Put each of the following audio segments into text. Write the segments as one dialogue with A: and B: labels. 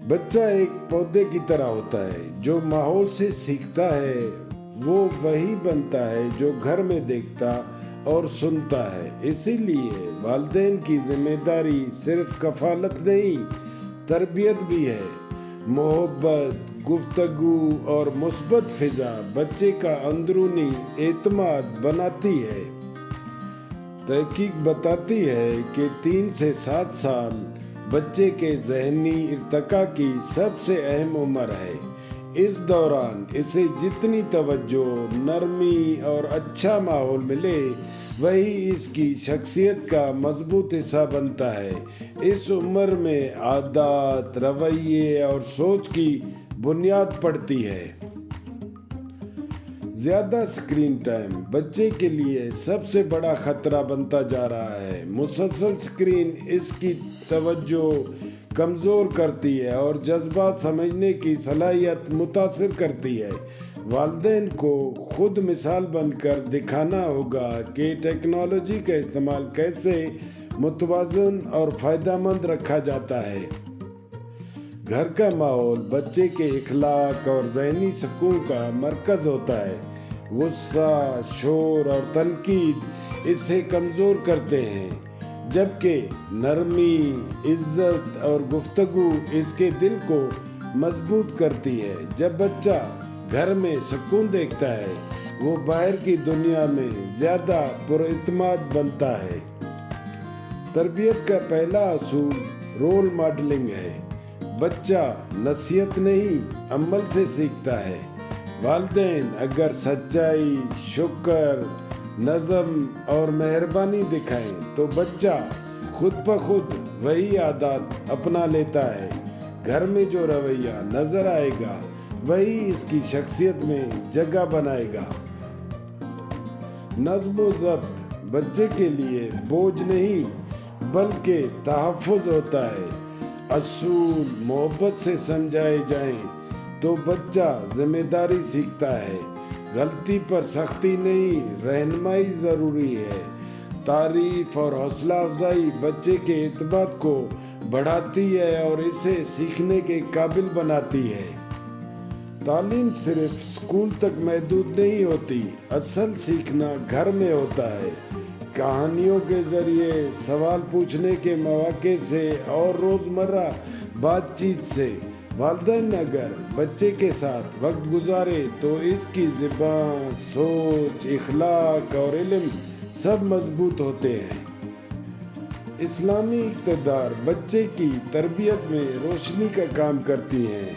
A: بچہ ایک پودے کی طرح ہوتا ہے جو ماحول سے سیکھتا ہے، وہ وہی بنتا ہے جو گھر میں دیکھتا اور سنتا ہے۔ اسی لیے والدین کی ذمہ داری صرف کفالت نہیں، تربیت بھی ہے۔ محبت، گفتگو اور مثبت فضا بچے کا اندرونی اعتماد بناتی ہے۔ تحقیق بتاتی ہے کہ 3 سے 7 سال بچے کے ذہنی ارتقاء کی سب سے اہم عمر ہے۔ اس دوران اسے جتنی توجہ، نرمی اور اچھا ماحول ملے، وہی اس کی شخصیت کا مضبوط حصہ بنتا ہے۔ اس عمر میں عادات، رویے اور سوچ کی بنیاد پڑتی ہے۔ زیادہ اسکرین ٹائم بچے کے لیے سب سے بڑا خطرہ بنتا جا رہا ہے۔ مسلسل اسکرین اس کی توجہ کمزور کرتی ہے اور جذبات سمجھنے کی صلاحیت متاثر کرتی ہے۔ والدین کو خود مثال بن کر دکھانا ہوگا کہ ٹیکنالوجی کا استعمال کیسے متوازن اور فائدہ مند رکھا جاتا ہے۔ گھر کا ماحول بچے کے اخلاق اور ذہنی سکون کا مرکز ہوتا ہے۔ غصہ، شور اور تنقید اسے کمزور کرتے ہیں، جبکہ نرمی، عزت اور گفتگو اس کے دل کو مضبوط کرتی ہے۔ جب بچہ گھر میں سکون دیکھتا ہے، وہ باہر کی دنیا میں زیادہ پراعتماد بنتا ہے۔ تربیت کا پہلا اصول رول ماڈلنگ ہے۔ بچہ نصیحت نہیں، عمل سے سیکھتا ہے۔ والدین اگر سچائی، شکر، نظم اور مہربانی دکھائیں تو بچہ خود بخود وہی عادات اپنا لیتا ہے۔ گھر میں جو رویہ نظر آئے گا، وہی اس کی شخصیت میں جگہ بنائے گا۔ نظم و ضبط بچے کے لیے بوجھ نہیں بلکہ تحفظ ہوتا ہے۔ اصول محبت سے سمجھائے جائیں تو بچہ ذمہ داری سیکھتا ہے۔ غلطی پر سختی نہیں، رہنمائی ضروری ہے۔ تعریف اور حوصلہ افزائی بچے کے اعتماد کو بڑھاتی ہے اور اسے سیکھنے کے قابل بناتی ہے۔ تعلیم صرف اسکول تک محدود نہیں ہوتی، اصل سیکھنا گھر میں ہوتا ہے۔ کہانیوں کے ذریعے، سوال پوچھنے کے مواقع سے اور روزمرہ بات چیت سے۔ والدین اگر بچے کے ساتھ وقت گزارے تو اس کی زبان، سوچ، اخلاق اور علم سب مضبوط ہوتے ہیں۔ اسلامی اقتدار بچے کی تربیت میں روشنی کا کام کرتی ہیں۔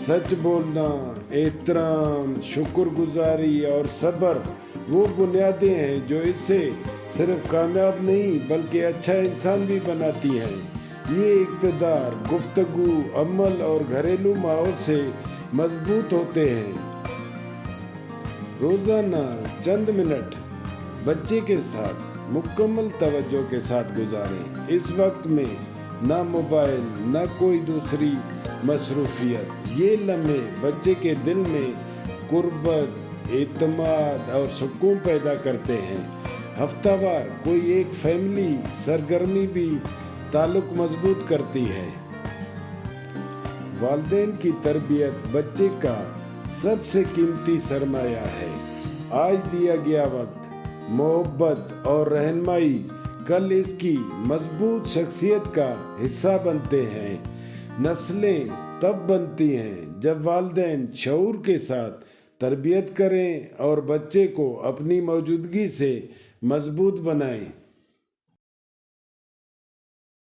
A: سچ بولنا، احترام، شکر گزاری اور صبر وہ بنیادیں ہیں جو اسے صرف کامیاب نہیں بلکہ اچھا انسان بھی بناتی ہیں۔ یہ اقتدار گفتگو، عمل اور گھریلو ماحول سے مضبوط ہوتے ہیں۔ روزانہ چند منٹ بچے کے ساتھ مکمل توجہ کے ساتھ گزاریں۔ اس وقت میں نہ موبائل، نہ کوئی دوسری مصروفیت۔ یہ لمحے بچے کے دل میں قربت، اعتماد اور سکون پیدا کرتے ہیں۔ ہفتہ وار کوئی ایک فیملی سرگرمی بھی تعلق مضبوط کرتی ہے۔ والدین کی تربیت بچے کا سب سے قیمتی سرمایہ ہے۔ آج دیا گیا وقت، محبت اور رہنمائی کل اس کی مضبوط شخصیت کا حصہ بنتے ہیں۔ نسلیں تب بنتی ہیں جب والدین شعور کے ساتھ تربیت کریں اور بچے کو اپنی موجودگی سے مضبوط بنائیں۔